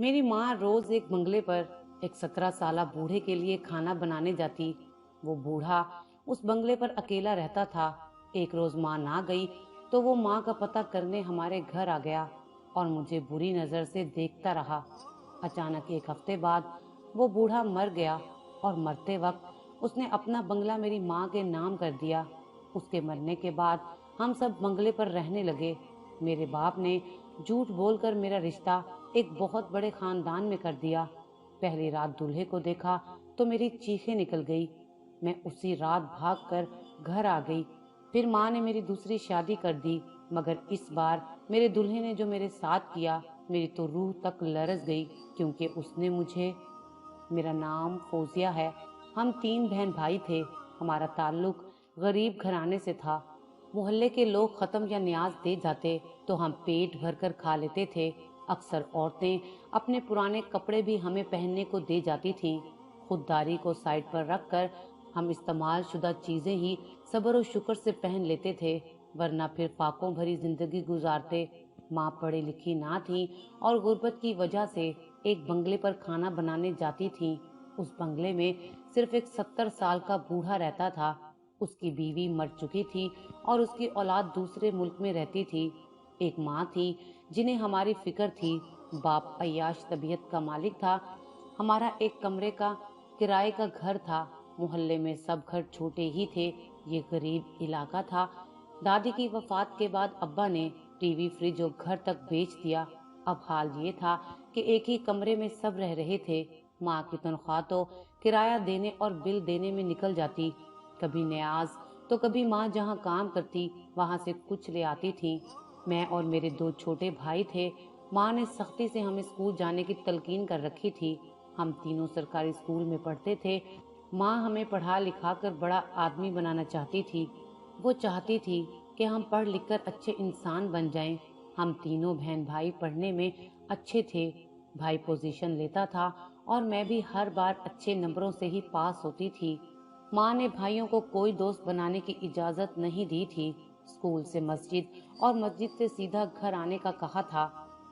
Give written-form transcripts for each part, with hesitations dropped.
मेरी माँ रोज एक बंगले पर एक 17 साल बूढ़े के लिए खाना बनाने जाती। वो बूढ़ा उस बंगले पर अकेला रहता था। एक रोज माँ ना गई तो वो माँ का पता करने हमारे घर आ गया और मुझे बुरी नजर से देखता रहा। अचानक एक हफ्ते बाद वो बूढ़ा मर गया और मरते वक्त उसने अपना बंगला मेरी माँ के नाम कर दिया। उसके मरने के बाद हम सब बंगले पर रहने लगे। मेरे बाप ने झूठ बोलकर मेरा रिश्ता एक बहुत बड़े खानदान में कर दिया। पहली रात दूल्हे को देखा तो मेरी चीखें निकल गई। मैं उसी रात भागकर घर आ गई। फिर माँ ने मेरी दूसरी शादी कर दी, मगर इस बार मेरे दूल्हे ने जो मेरे साथ किया, मेरी तो रूह तक लरस गई, क्योंकि उसने मुझे मेरा नाम फौजिया है। हम 3 बहन भाई थे। हमारा ताल्लुक गरीब घराने से था। मोहल्ले के लोग खत्म या न्याज दे जाते तो हम पेट भरकर खा लेते थे। अक्सर औरतें अपने पुराने कपड़े भी हमें पहनने को दे जाती थीं। खुददारी को साइड पर रखकर हम इस्तेमाल शुदा चीजें ही सब्र और शुक्र से पहन लेते थे, वरना फिर फाकों भरी जिंदगी गुजारते। माँ पढ़ी लिखी ना थी और गुर्बत की वजह से एक बंगले पर खाना बनाने जाती थी। उस बंगले में सिर्फ एक 70 साल का बूढ़ा रहता था। उसकी बीवी मर चुकी थी और उसकी औलाद दूसरे मुल्क में रहती थी। एक माँ थी जिन्हें हमारी फिक्र थी। बाप अय्याश तबीयत का मालिक था। हमारा एक कमरे का किराए का घर था। मोहल्ले में सब घर छोटे ही थे। ये गरीब इलाका था। दादी की वफात के बाद अब्बा ने टीवी फ्रिज और घर तक बेच दिया। अब हाल ये था कि एक ही कमरे में सब रह रहे थे। माँ की तनख्वाह तो किराया देने और बिल देने में निकल जाती। कभी न्याज तो कभी माँ जहाँ काम करती वहां से कुछ ले आती थी। मैं और मेरे 2 छोटे भाई थे। माँ ने सख्ती से हमें स्कूल जाने की तलकीन कर रखी थी। हम तीनों सरकारी स्कूल में पढ़ते थे। माँ हमें पढ़ा लिखा कर बड़ा आदमी बनाना चाहती थी। वो चाहती थी कि हम पढ़ लिख कर अच्छे इंसान बन जाएं। हम तीनों बहन भाई पढ़ने में अच्छे थे। भाई पोजीशन लेता था और मैं भी हर बार अच्छे नंबरों से ही पास होती थी। माँ ने भाइयों को कोई दोस्त बनाने की इजाजत नहीं दी थी। स्कूल से मस्जिद और मस्जिद से सीधा घर आने का कहा था।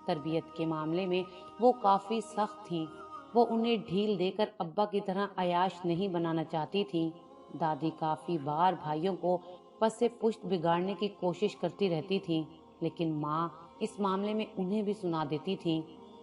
तरबियत के मामले में वो काफी सख्त थी। वो उन्हें ढील देकर अब्बा की तरह अयाश नहीं बनाना चाहती थी। दादी काफी बार भाइयों को पस से पुश्त बिगाड़ने की कोशिश करती रहती थी, लेकिन माँ इस मामले में उन्हें भी सुना देती थी।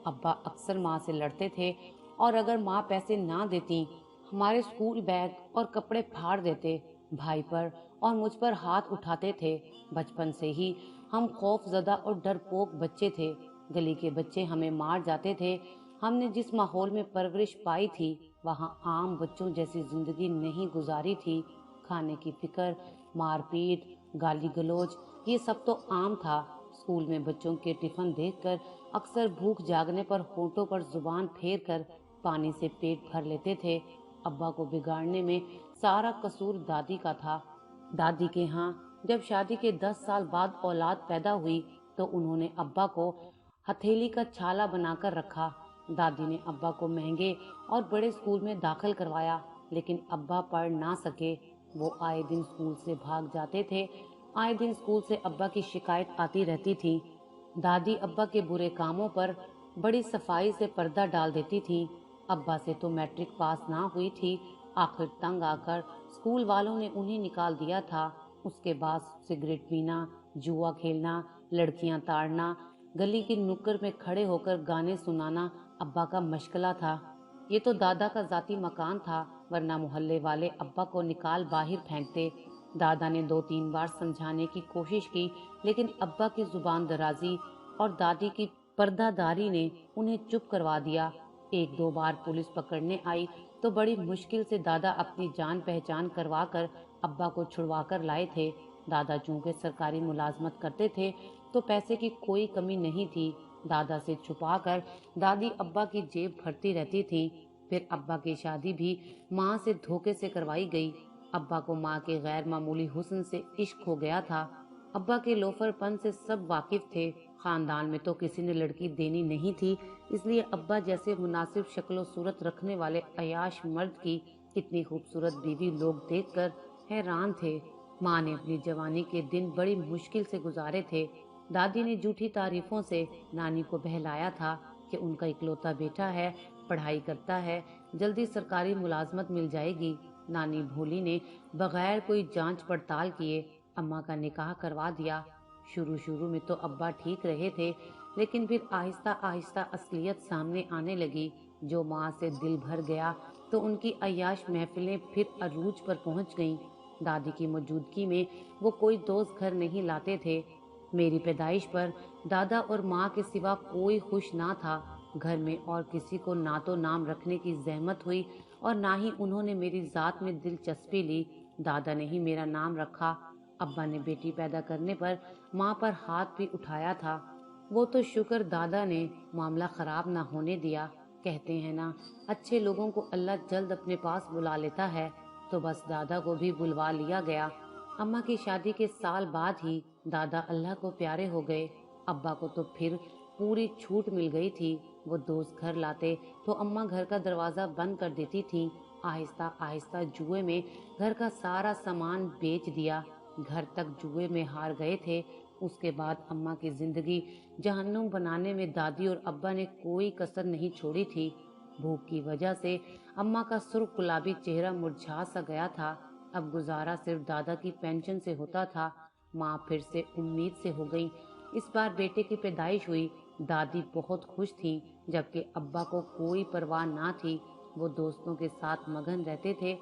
अब्बा अक्सर माँ से लड़ते थे और अगर माँ पैसे ना देती हमारे स्कूल बैग और कपड़े फाड़ देते। भाई पर और मुझ पर हाथ उठाते थे। बचपन से ही हम खौफजदा और डरपोक बच्चे थे। गली के बच्चे हमें मार जाते थे। हमने जिस माहौल में परवरिश पाई थी वहाँ आम बच्चों जैसी जिंदगी नहीं गुजारी थी। खाने की फिक्र, मारपीट, गाली गलौज, ये सब तो आम था। स्कूल में बच्चों के टिफिन देखकर अक्सर भूख जागने पर होठों पर जुबान फेर कर पानी से पेट भर लेते थे। अब्बा को बिगाड़ने में सारा कसूर दादी का था। दादी के यहाँ जब शादी के 10 साल बाद औलाद पैदा हुई तो उन्होंने अब्बा को हथेली का छाला बनाकर रखा। दादी ने अब्बा को महंगे और बड़े स्कूल में दाखिल करवाया, लेकिन अब्बा पढ़ ना सके। वो आए दिन स्कूल से भाग जाते थे। आए दिन स्कूल से अब्बा की शिकायत आती रहती थी। दादी अब्बा के बुरे कामों पर बड़ी सफाई से पर्दा डाल देती थी। अब्बा से तो मैट्रिक पास ना हुई थी। आखिर तंग आकर स्कूल वालों ने उन्हें निकाल दिया था। उसके बाद सिगरेट पीना, जुआ खेलना, लड़कियां ताड़ना, गली की नुक्कड़ में खड़े होकर गाने सुनाना अब्बा का मशगला था। ये तो दादा का जाती मकान था, वरना मोहल्ले वाले अब्बा को निकाल बाहर फेंकते। दादा ने 2-3 बार समझाने की कोशिश की, लेकिन अब्बा की जुबान दराजी और दादी की पर्दादारी ने उन्हें चुप करवा दिया। 1-2 बार पुलिस पकड़ने आई तो बड़ी मुश्किल से दादा अपनी जान पहचान करवा कर अब्बा को छुड़वा कर लाए थे। दादा चूंकि सरकारी मुलाजमत करते थे तो पैसे की कोई कमी नहीं थी। दादा से छुपाकर दादी अब्बा की जेब भरती रहती थी। फिर अब्बा की शादी भी माँ से धोखे से करवाई गई। अब्बा को माँ के गैर मामूली हुस्न से इश्क हो गया था। अब्बा के लोफरपन से सब वाकिफ थे। खानदान में तो किसी ने लड़की देनी नहीं थी, इसलिए अब्बा जैसे मुनासिब शक्ल सूरत रखने वाले अयाश मर्द की इतनी खूबसूरत बीवी लोग देखकर हैरान थे। माँ ने अपनी जवानी के दिन बड़ी मुश्किल से गुजारे थे। दादी ने झूठी तारीफों से नानी को बहलाया था। कि उनका इकलौता बेटा है, पढ़ाई करता है, जल्दी सरकारी मुलाजमत मिल जाएगी। नानी भोली ने बगैर कोई जांच पड़ताल किए अम्मा का निकाह करवा दिया। शुरू शुरू में तो अब्बा ठीक रहे थे, लेकिन फिर आहिस्ता आहिस्ता असलियत सामने आने लगी। जो माँ से दिल भर गया तो उनकी अय्याश महफिलें फिर अरूज पर पहुंच गईं। दादी की मौजूदगी में वो कोई दोस्त घर नहीं लाते थे। मेरी पैदाइश पर दादा और माँ के सिवा कोई खुश ना था। घर में और किसी को ना तो नाम रखने की जहमत हुई और ना ही उन्होंने मेरी जात में दिलचस्पी ली। दादा ने ही मेरा नाम रखा। अब्बा ने बेटी पैदा करने पर माँ पर हाथ भी उठाया था। वो तो शुक्र दादा ने मामला खराब ना होने दिया। कहते हैं ना, अच्छे लोगों को अल्लाह जल्द अपने पास बुला लेता है, तो बस दादा को भी बुलवा लिया गया। अम्मा की शादी के साल बाद ही दादा अल्लाह को प्यारे हो गए। अब्बा को तो फिर पूरी छूट मिल गई थी। वो दोस्त घर लाते तो अम्मा घर का दरवाजा बंद कर देती थी। आहिस्ता आहिस्ता जुए में घर का सारा सामान बेच दिया। घर तक जुए में हार गए थे। उसके बाद अम्मा की जिंदगी जहन्नुम बनाने में दादी और अब्बा ने कोई कसर नहीं छोड़ी थी। भूख की वजह से अम्मा का सुर्ख गुलाबी चेहरा मुरझा सा गया था। अब गुजारा सिर्फ दादा की पेंशन से होता था। माँ फिर से उम्मीद से हो गई। इस बार बेटे की पैदाइश हुई। दादी बहुत खुश थी, जबकि अब्बा को कोई परवाह ना थी। वो दोस्तों के साथ मगन रहते थे।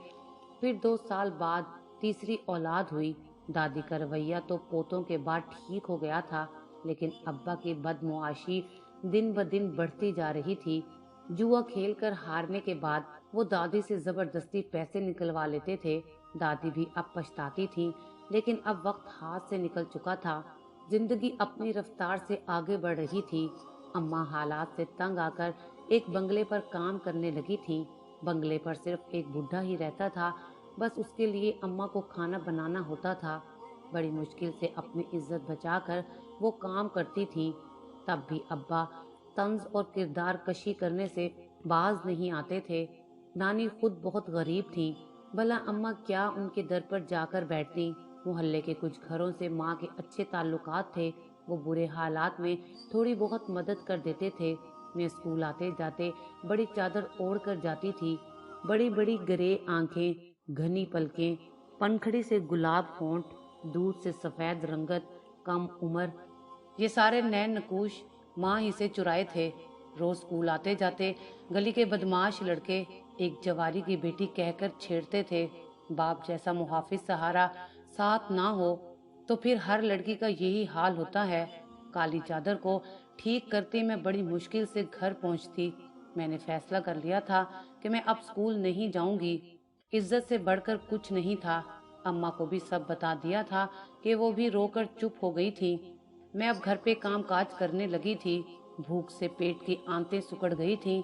फिर 2 साल बाद तीसरी औलाद हुई। दादी का रवैया तो पोतों के बाद ठीक हो गया था, लेकिन अब्बा की बदमुआशी दिन ब दिन बढ़ती जा रही थी। जुआ खेलकर हारने के बाद वो दादी से जबरदस्ती पैसे निकलवा लेते थे। दादी भी अब पछताती थी, लेकिन अब वक्त हाथ से निकल चुका था। जिंदगी अपनी रफ्तार से आगे बढ़ रही थी। अम्मा हालात से तंग आकर एक बंगले पर काम करने लगी थी। बंगले पर सिर्फ एक बुढ़ा ही रहता था। बस उसके लिए अम्मा को खाना बनाना होता था। बड़ी मुश्किल से अपनी इज्जत बचाकर वो काम करती थी। तब भी अब्बा तंज और किरदार कशी करने से बाज नहीं आते थे। नानी खुद बहुत गरीब थी। भला अम्मा क्या उनके दर पर जाकर बैठती। मोहल्ले के कुछ घरों से माँ के अच्छे ताल्लुकात थे। वो बुरे हालात में थोड़ी बहुत मदद कर देते थे। मैं स्कूल आते जाते बड़ी चादर ओढ़ कर जाती थी। बड़ी बड़ी ग्रे आंखें, घनी पलकें, पनखड़ी से गुलाब होंठ, दूध से सफेद रंगत, कम उम्र, ये सारे नए नकूश माँ ही से चुराए थे। रोज स्कूल आते जाते गली के बदमाश लड़के एक जवारी की बेटी कहकर छेड़ते थे। बाप जैसा मुहाफिज सहारा साथ ना हो तो फिर हर लड़की का यही हाल होता है। काली चादर को ठीक करते मैं बड़ी मुश्किल से घर पहुंचती। मैंने फैसला कर लिया था कि मैं अब स्कूल नहीं जाऊंगी। इज्जत से बढ़कर कुछ नहीं था। अम्मा को भी सब बता दिया था कि वो भी रोकर चुप हो गई थी। मैं अब घर पे काम काज करने लगी थी। भूख से पेट की आंतें सिकुड़ गई थी।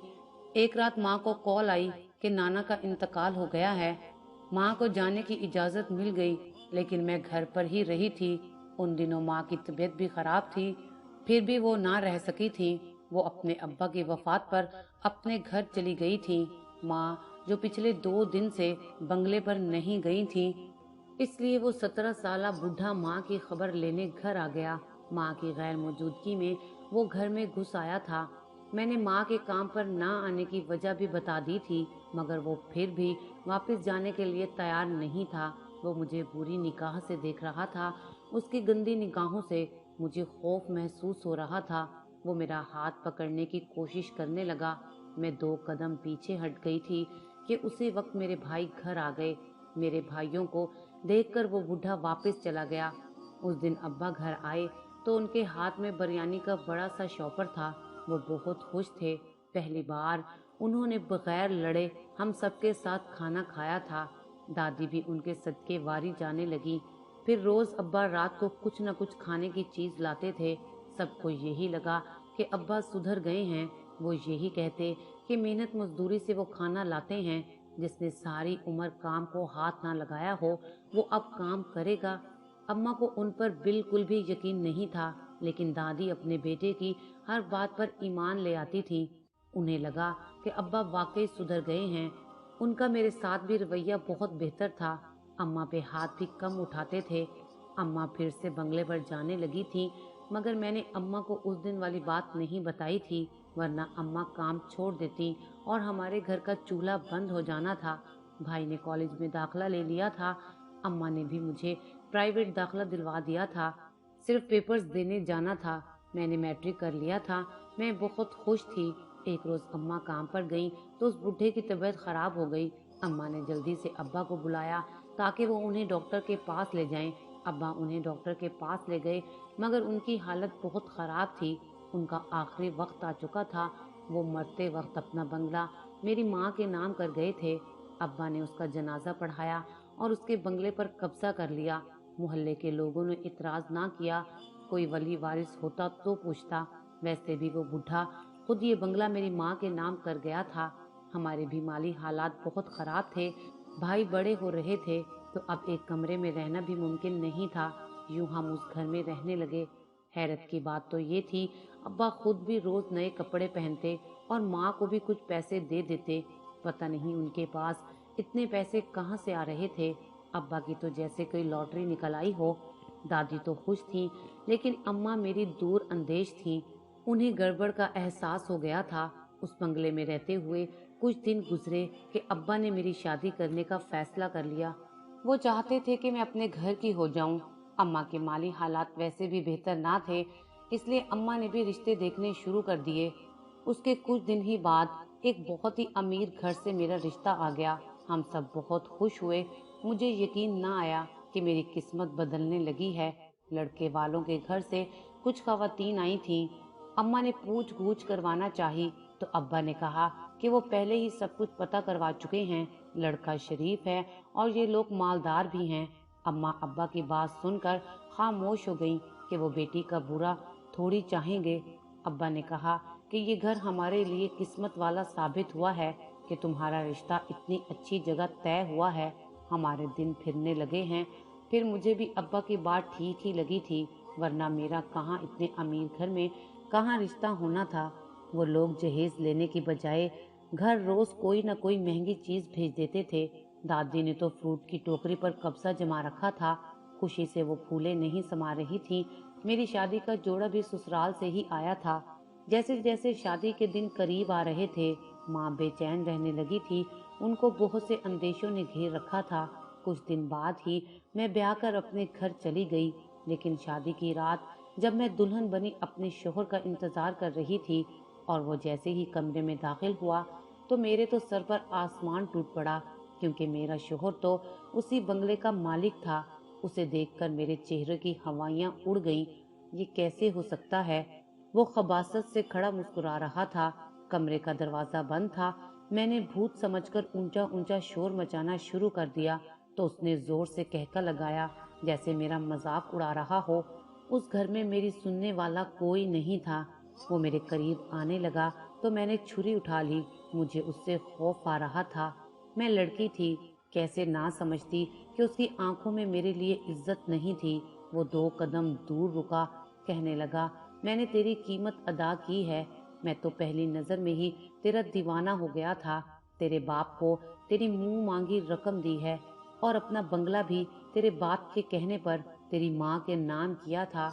एक रात माँ को कॉल आई कि नाना का इंतकाल हो गया है। माँ को जाने की इजाजत मिल गई, लेकिन मैं घर पर ही रही थी। उन दिनों माँ की तबीयत भी खराब थी, फिर भी वो ना रह सकी थी। वो अपने अब्बा की वफात पर अपने घर चली गई थी। माँ जो पिछले 2 दिन से बंगले पर नहीं गई थी, इसलिए वो 17 साला बूढ़ा माँ की खबर लेने घर आ गया। माँ की गैर मौजूदगी में वो घर में घुस आया था। मैंने माँ के काम पर ना आने की वजह भी बता दी थी, मगर वो फिर भी वापस जाने के लिए तैयार नहीं था। वो मुझे बुरी निगाह से देख रहा था। उसकी गंदी निगाहों से मुझे खौफ महसूस हो रहा था। वो मेरा हाथ पकड़ने की कोशिश करने लगा। मैं 2 कदम पीछे हट गई थी कि उसी वक्त मेरे भाई घर आ गए। मेरे भाइयों को देखकर वो बूढ़ा वापस चला गया। उस दिन अब्बा घर आए तो उनके हाथ में बिरयानी का बड़ा सा शॉपर था। वो बहुत खुश थे। पहली बार उन्होंने बगैर लड़े हम सबके साथ खाना खाया था। दादी भी उनके सदके वारी जाने लगी। फिर रोज अब्बा रात को कुछ न कुछ खाने की चीज लाते थे। सबको यही लगा कि अब्बा सुधर गए हैं। वो यही कहते कि मेहनत मजदूरी से वो खाना लाते हैं। जिसने सारी उम्र काम को हाथ ना लगाया हो, वो अब काम करेगा। अम्मा को उन पर बिल्कुल भी यकीन नहीं था, लेकिन दादी अपने बेटे की हर बात पर ईमान ले आती थी। उन्हें लगा कि अब्बा वाकई सुधर गए हैं। उनका मेरे साथ भी रवैया बहुत बेहतर था। अम्मा पे हाथ भी कम उठाते थे। अम्मा फिर से बंगले पर जाने लगी थी, मगर मैंने अम्मा को उस दिन वाली बात नहीं बताई थी। वरना अम्मा काम छोड़ देती और हमारे घर का चूल्हा बंद हो जाना था। भाई ने कॉलेज में दाखिला ले लिया था। अम्मा ने भी मुझे प्राइवेट दाखिला दिलवा दिया था। सिर्फ पेपर्स देने जाना था। मैंने मैट्रिक कर लिया था। मैं बहुत खुश थी। एक रोज अम्मा काम पर गई तो उस बूढ़े की तबीयत खराब हो गई। अम्मा ने जल्दी से अब्बा को बुलाया ताकि वो उन्हें डॉक्टर के पास ले जाएं। अब्बा उन्हें डॉक्टर के पास ले गए, मगर उनकी हालत बहुत खराब थी। उनका आखिरी वक्त आ चुका था। वो मरते वक्त अपना बंगला मेरी माँ के नाम कर गए थे। अब्बा ने उसका जनाजा पढ़ाया और उसके बंगले पर कब्जा कर लिया। मोहल्ले के लोगों ने इतराज ना किया। कोई वली वारिस होता तो पूछता। वैसे भी वो बूढ़ा खुद ये बंगला मेरी माँ के नाम कर गया था। हमारे भी माली हालात बहुत खराब थे। भाई बड़े हो रहे थे तो अब एक कमरे में रहना भी मुमकिन नहीं था। यूं हम उस घर में रहने लगे। हैरत की बात तो ये थी, अब्बा खुद भी रोज नए कपड़े पहनते और माँ को भी कुछ पैसे दे देते। पता नहीं उनके पास इतने पैसे कहाँ से आ रहे थे। अब्बा की तो जैसे कोई लॉटरी निकल आई हो। दादी तो खुश थी, लेकिन अम्मा मेरी दूर अंदेश थी। उन्हें गड़बड़ का एहसास हो गया था। उस बंगले में रहते हुए कुछ दिन गुजरे कि अब्बा ने मेरी शादी करने का फैसला कर लिया। वो चाहते थे कि मैं अपने घर की हो जाऊं। अम्मा के माली हालात वैसे भी बेहतर ना थे, इसलिए अम्मा ने भी रिश्ते देखने शुरू कर दिए। उसके कुछ दिन ही बाद एक बहुत ही अमीर घर से मेरा रिश्ता आ गया। हम सब बहुत खुश हुए। मुझे यकीन ना आया कि मेरी किस्मत बदलने लगी है। लड़के वालों के घर से कुछ खवातीन आई थीं। अम्मा ने पूछ गूछ करवाना चाही तो अब्बा ने कहा कि वो पहले ही सब कुछ पता करवा चुके हैं। लड़का शरीफ है और ये लोग मालदार भी हैं। अम्मा अब्बा की बात सुनकर खामोश हो गईं कि वो बेटी का बुरा थोड़ी चाहेंगे। अब्बा ने कहा कि ये घर हमारे लिए किस्मत वाला साबित हुआ है कि तुम्हारा रिश्ता इतनी अच्छी जगह तय हुआ है। हमारे दिन फिरने लगे हैं। फिर मुझे भी अब्बा की बात ठीक ही लगी थी, वरना मेरा कहाँ इतने अमीर घर में कहाँ रिश्ता होना था। वो लोग जहेज लेने की बजाय घर रोज कोई न कोई महंगी चीज भेज देते थे। दादी ने तो फ्रूट की टोकरी पर कब्जा जमा रखा था। खुशी से वो फूले नहीं समा रही थी। मेरी शादी का जोड़ा भी ससुराल से ही आया था। जैसे जैसे शादी के दिन करीब आ रहे थे, माँ बेचैन रहने लगी थी। उनको बहुत से अंदेशों ने घेर रखा था। कुछ दिन बाद ही मैं ब्याह कर अपने घर चली गई, लेकिन शादी की रात जब मैं दुल्हन बनी अपने शोहर का इंतजार कर रही थी और वो जैसे ही कमरे में दाखिल हुआ तो मेरे तो सर पर आसमान टूट पड़ा, क्योंकि मेरा शोहर तो उसी बंगले का मालिक था। उसे देखकर मेरे चेहरे की हवाइयां उड़ गईं। ये कैसे हो सकता है? वो खबासत से खड़ा मुस्कुरा रहा था। कमरे का दरवाजा बंद था। मैंने भूत समझकर ऊंचा ऊंचा शोर मचाना शुरू कर दिया तो उसने जोर से कहका लगाया, जैसे मेरा मजाक उड़ा रहा हो। उस घर में मेरी सुनने वाला कोई नहीं था। वो मेरे करीब आने लगा तो मैंने छुरी उठा ली। मुझे उससे खौफ आ रहा था। मैं लड़की थी, कैसे ना समझती कि उसकी आंखों में मेरे लिए इज्जत नहीं थी। वो 2 कदम दूर रुका, कहने लगा, मैंने तेरी कीमत अदा की है। मैं तो पहली नजर में ही तेरा दीवाना हो गया था। तेरे बाप को तेरी मुंह मांगी रकम दी है और अपना बंगला भी तेरे बाप के कहने पर तेरी माँ के नाम किया था।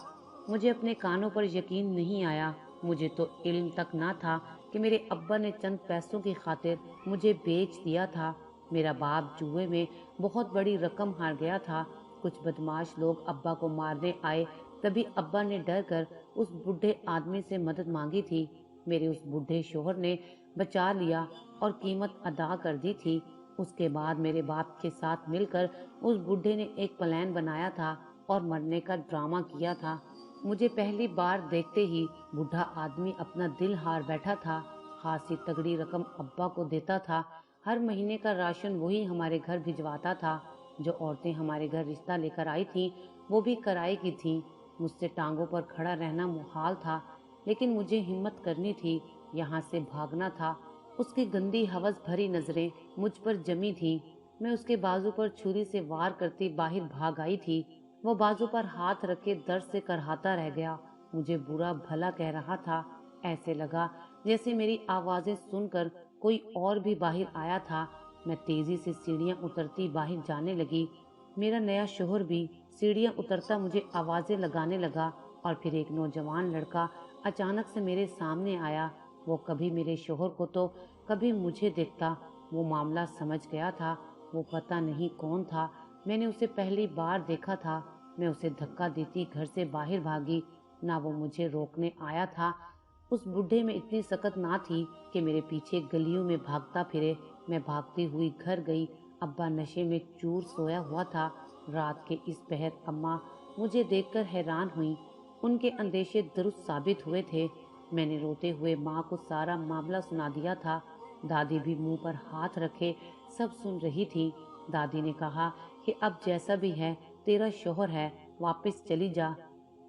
मुझे अपने कानों पर यकीन नहीं आया। मुझे तो इल्म तक ना था कि मेरे अब्बा ने चंद पैसों की खातिर मुझे बेच दिया था। मेरा बाप जुए में बहुत बड़ी रकम हार गया था। कुछ बदमाश लोग अब्बा को मारने आए, तभी अब्बा ने डर कर उस बूढ़े आदमी से मदद मांगी थी। मेरे उस बूढ़े शोहर ने बचा लिया और कीमत अदा कर दी थी। उसके बाद मेरे बाप के साथ मिलकर उस बूढ़े ने एक प्लान बनाया था और मरने का ड्रामा किया था। मुझे पहली बार देखते ही बूढ़ा आदमी अपना दिल हार बैठा था। खासी तगड़ी रकम अब्बा को देता था। हर महीने का राशन वही हमारे घर भिजवाता था। जो औरतें हमारे घर रिश्ता लेकर आई थीं, वो भी किराए की थीं। मुझसे टांगों पर खड़ा रहना मुहाल था, लेकिन मुझे हिम्मत करनी थी। यहाँ से भागना था। उसकी गंदी हवस भरी नजरें मुझ पर जमी थी। मैं उसके बाजू पर छुरी से वार करती बाहर भाग आई थी। वो बाजू पर हाथ रखे दर्द से करहाता रह गया। मुझे बुरा भला कह रहा था। ऐसे लगा जैसे मेरी आवाजें सुनकर कोई और भी बाहर आया था। मैं तेजी से सीढ़ियां उतरती बाहर जाने लगी। मेरा नया शोहर भी सीढ़ियां उतरता मुझे आवाजें लगाने लगा और फिर एक नौजवान लड़का अचानक से मेरे सामने आया। वो कभी मेरे शोहर को तो कभी मुझे देखता। वो मामला समझ गया था। वो पता नहीं कौन था, मैंने उसे पहली बार देखा था। मैं उसे धक्का देती घर से बाहर भागी, ना वो मुझे रोकने आया था। उस बुढ़े में इतनी सकत ना थी कि मेरे पीछे गलियों में भागता फिरे। मैं भागती हुई घर गई। अब्बा नशे में चूर सोया हुआ था। रात के इस पहर अम्मा मुझे देखकर हैरान हुई। उनके अंदेशे दुरुस्त साबित हुए थे। मैंने रोते हुए माँ को सारा मामला सुना दिया था। दादी भी मुंह पर हाथ रखे सब सुन रही थी। दादी ने कहा कि अब जैसा भी है तेरा शौहर है, वापस चली जा।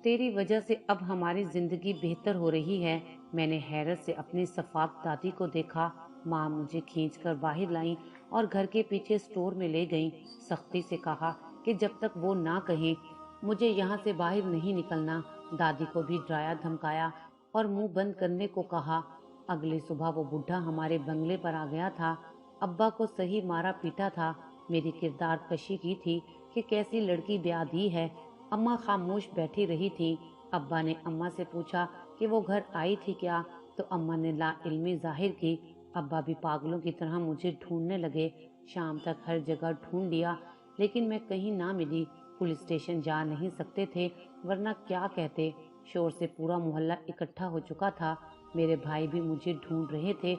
तेरी वजह से अब हमारी जिंदगी बेहतर हो रही है। मैंने हैरत से अपनी सफाक दादी को देखा। माँ मुझे खींचकर बाहर लाई और घर के पीछे स्टोर में ले गई। सख्ती से कहा कि जब तक वो ना कहें मुझे यहाँ से बाहर नहीं निकलना। दादी को भी डराया धमकाया और मुंह बंद करने को कहा। अगली सुबह वो बुढ़ा हमारे बंगले पर आ गया था। अब्बा को सही मारा पीटा था। मेरी किरदार कशी की थी कि कैसी लड़की ब्याह दी है। अम्मा खामोश बैठी रही थी। अब्बा ने अम्मा से पूछा कि वो घर आई थी क्या, तो अम्मा ने ला इल्मी जाहिर की। अब्बा भी पागलों की तरह मुझे ढूंढने लगे। शाम तक हर जगह ढूंढ लिया, लेकिन मैं कहीं ना मिली। पुलिस स्टेशन जा नहीं सकते थे, वरना क्या कहते। शोर से पूरा मोहल्ला इकट्ठा हो चुका था। मेरे भाई भी मुझे ढूंढ रहे थे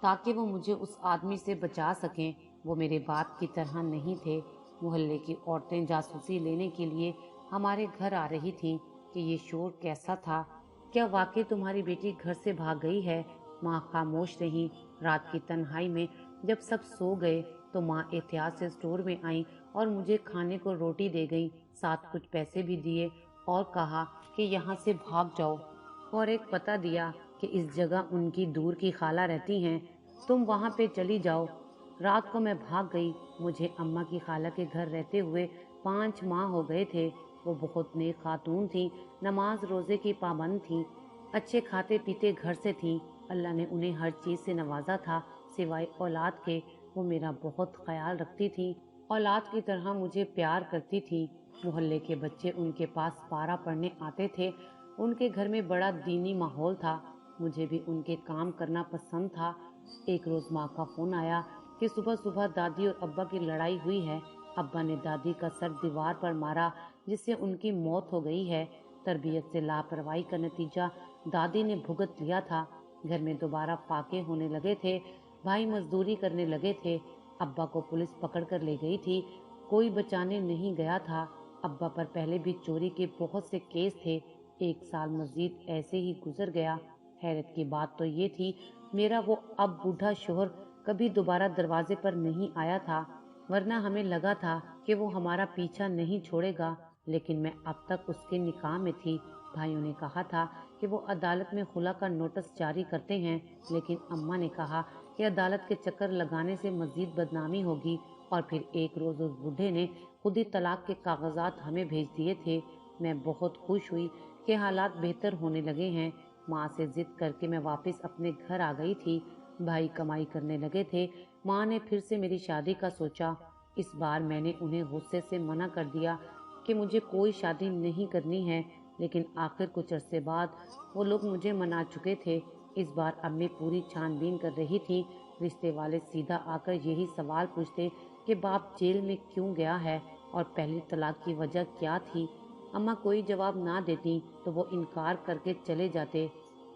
ताकि वो मुझे उस आदमी से बचा सकें। वो मेरे बाप की तरह नहीं थे। मोहल्ले की औरतें जासूसी लेने के लिए हमारे घर आ रही थीं कि ये शोर कैसा था। क्या वाकई तुम्हारी बेटी घर से भाग गई है? माँ खामोश रही। रात की तन्हाई में जब सब सो गए तो माँ एहतियात से स्टोर में आई और मुझे खाने को रोटी दे गई, साथ कुछ पैसे भी दिए और कहा कि यहाँ से भाग जाओ, और एक पता दिया कि इस जगह उनकी दूर की खाला रहती हैं, तुम वहाँ पे चली जाओ। रात को मैं भाग गई। मुझे अम्मा की खाला के घर रहते हुए 5 माह हो गए थे। वो बहुत नेक खातून थी, नमाज रोजे की पाबंद थी, अच्छे खाते पीते घर से थी। अल्लाह ने उन्हें हर चीज़ से नवाजा था सिवाय औलाद के। वो मेरा बहुत ख्याल रखती थी, औलाद की तरह मुझे प्यार करती थी। मोहल्ले के बच्चे उनके पास पारा पढ़ने आते थे। उनके घर में बड़ा दीनी माहौल था। मुझे भी उनके काम करना पसंद था। एक रोज माँ का फोन आया कि सुबह सुबह दादी और अब्बा की लड़ाई हुई है। अब्बा ने दादी का सर दीवार पर मारा, जिससे उनकी मौत हो गई है। तरबियत से लापरवाही का नतीजा दादी ने भुगत लिया था। घर में दोबारा फाके होने लगे थे। भाई मजदूरी करने लगे थे। अब्बा को पुलिस पकड़ कर ले गई थी। कोई बचाने नहीं गया था। अब्बा पर पहले भी चोरी के बहुत से केस थे। 1 साल मजीद ऐसे ही गुजर गया। हैरत की बात तो ये थी, मेरा वो अब बूढ़ा शोहर कभी दोबारा दरवाजे पर नहीं आया था, वरना हमें लगा था कि वो हमारा पीछा नहीं छोड़ेगा। लेकिन मैं अब तक उसके निकाह में थी। भाइयों ने कहा था कि वो अदालत में खुला का नोटिस जारी करते हैं, लेकिन अम्मा ने कहा कि अदालत के चक्कर लगाने से मजीद बदनामी होगी। और फिर एक रोज उस बूढ़े ने खुद ही तलाक के कागजात हमें भेज दिए थे। मैं बहुत खुश हुई कि हालात बेहतर होने लगे हैं। माँ से जिद करके मैं वापस अपने घर आ गई थी। भाई कमाई करने लगे थे। माँ ने फिर से मेरी शादी का सोचा। इस बार मैंने उन्हें गुस्से से मना कर दिया कि मुझे कोई शादी नहीं करनी है, लेकिन आखिर कुछ अरसे बाद वो लोग मुझे मना चुके थे। इस बार अम्मी पूरी छानबीन कर रही थी। रिश्ते वाले सीधा आकर यही सवाल पूछते कि बाप जेल में क्यों गया है और पहली तलाक की वजह क्या थी। अम्मा कोई जवाब ना देती तो वो इनकार करके चले जाते।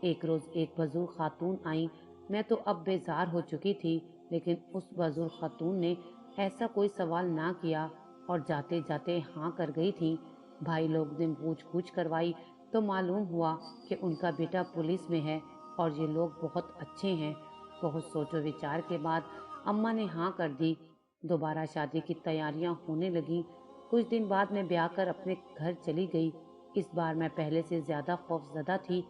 एक रोज एक बुजुर्ग खातून आई। मैं तो अब बेजार हो चुकी थी, लेकिन उस बुजुर्ग खातून ने ऐसा कोई सवाल ना किया और जाते जाते हाँ कर गई थी। भाई लोग ने पूछ करवाई तो मालूम हुआ कि उनका बेटा पुलिस में है और ये लोग बहुत अच्छे हैं। बहुत सोचो विचार के बाद अम्मा ने हाँ कर दी। दोबारा शादी की तैयारियां होने लगी। कुछ दिन बाद मैं ब्याह कर अपने घर चली गई। इस बार मैं पहले से ज्यादा खौफजदा थी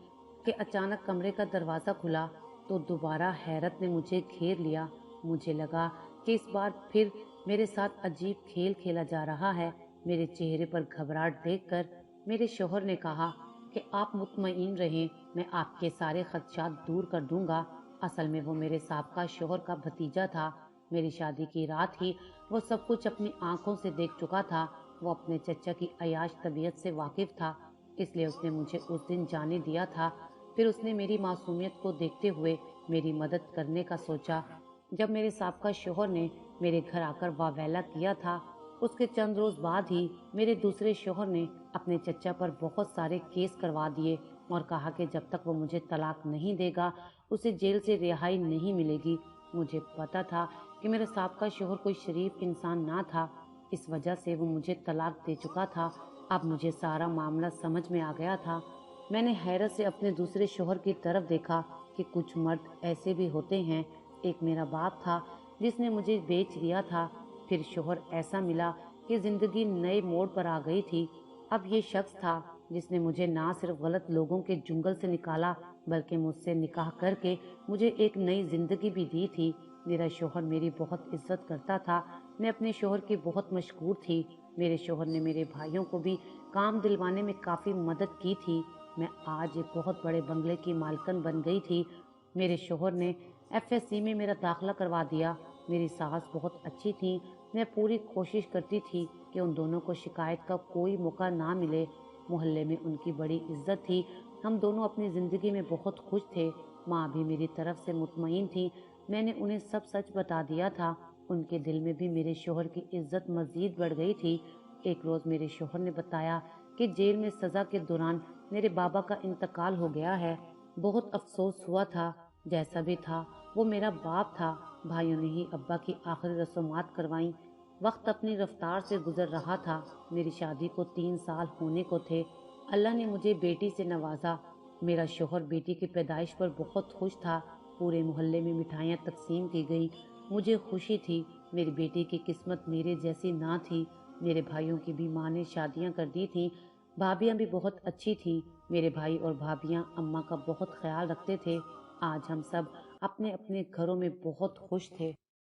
कि अचानक कमरे का दरवाजा खुला तो दोबारा हैरत ने मुझे घेर लिया। मुझे लगा कि इस बार फिर मेरे साथ अजीब खेल खेला जा रहा है। मेरे चेहरे पर घबराहट देखकर मेरे शौहर ने कहा कि आप मुतमईन रहें, मैं आपके सारे खदशात दूर कर दूंगा। असल में वो मेरे साबका शौहर का भतीजा था। मेरी शादी की रात ही वो सब कुछ अपनी आंखों से देख चुका था। वो अपने चचा की अयाश तबीयत से वाकिफ था, इसलिए उसने मुझे उस दिन जाने दिया था। फिर उसने मेरी मासूमियत को देखते हुए मेरी मदद करने का सोचा। जब मेरे साबका शौहर ने मेरे घर आकर वावेला किया था, उसके चंद रोज बाद ही मेरे दूसरे शौहर ने अपने चचा पर बहुत सारे केस करवा दिए और कहा कि जब तक वो मुझे तलाक नहीं देगा उसे जेल से रिहाई नहीं मिलेगी। मुझे पता था कि मेरा साबका शौहर कोई शरीफ इंसान ना था, इस वजह से वो मुझे तलाक दे चुका था। अब मुझे सारा मामला समझ में आ गया था। मैंने हैरत से अपने दूसरे शौहर की तरफ देखा कि कुछ मर्द ऐसे भी होते हैं। एक मेरा बाप था जिसने मुझे बेच दिया था। फिर शौहर ऐसा मिला कि जिंदगी नए मोड़ पर आ गई थी। अब ये शख्स था जिसने मुझे ना सिर्फ गलत लोगों के जुंगल से निकाला बल्कि मुझसे निकाह करके मुझे एक नई जिंदगी भी दी थी। मेरा शौहर मेरी बहुत इज्जत करता था। मैं अपने शौहर की बहुत मशहूर थी। मेरे शौहर ने मेरे भाइयों को भी काम दिलवाने में काफ़ी मदद की थी। मैं आज एक बहुत बड़े बंगले की मालकन बन गई थी। मेरे शौहर ने एफएससी में मेरा दाखिला करवा दिया। मेरी सास बहुत अच्छी थी। मैं पूरी कोशिश करती थी कि उन दोनों को शिकायत का कोई मौका ना मिले। मोहल्ले में उनकी बड़ी इज्जत थी। हम दोनों अपनी ज़िंदगी में बहुत खुश थे। माँ भी मेरी तरफ से मुतमईन थी। मैंने उन्हें सब सच बता दिया था। उनके दिल में भी मेरे शौहर की इज्जत मज़ीद बढ़ गई थी। एक रोज़ मेरे शौहर ने बताया कि जेल में सज़ा के दौरान मेरे बाबा का इंतकाल हो गया है। बहुत अफसोस हुआ था। जैसा भी था वो मेरा बाप था। भाइयों ने ही अब्बा की आखिरी रस्मात करवाईं। वक्त अपनी रफ्तार से गुजर रहा था। मेरी शादी को 3 साल होने को थे। अल्लाह ने मुझे बेटी से नवाजा। मेरा शौहर बेटी की पैदाइश पर बहुत खुश था। पूरे मोहल्ले में मिठाइयाँ तकसीम की गई। मुझे खुशी थी। मेरी बेटी की किस्मत मेरे जैसी ना थी। मेरे भाइयों की भी माँ ने शादियाँ कर दी थीं। भाभियाँ भी बहुत अच्छी थीं। मेरे भाई और भाभियाँ अम्मा का बहुत ख्याल रखते थे। आज हम सब अपने अपने घरों में बहुत खुश थे।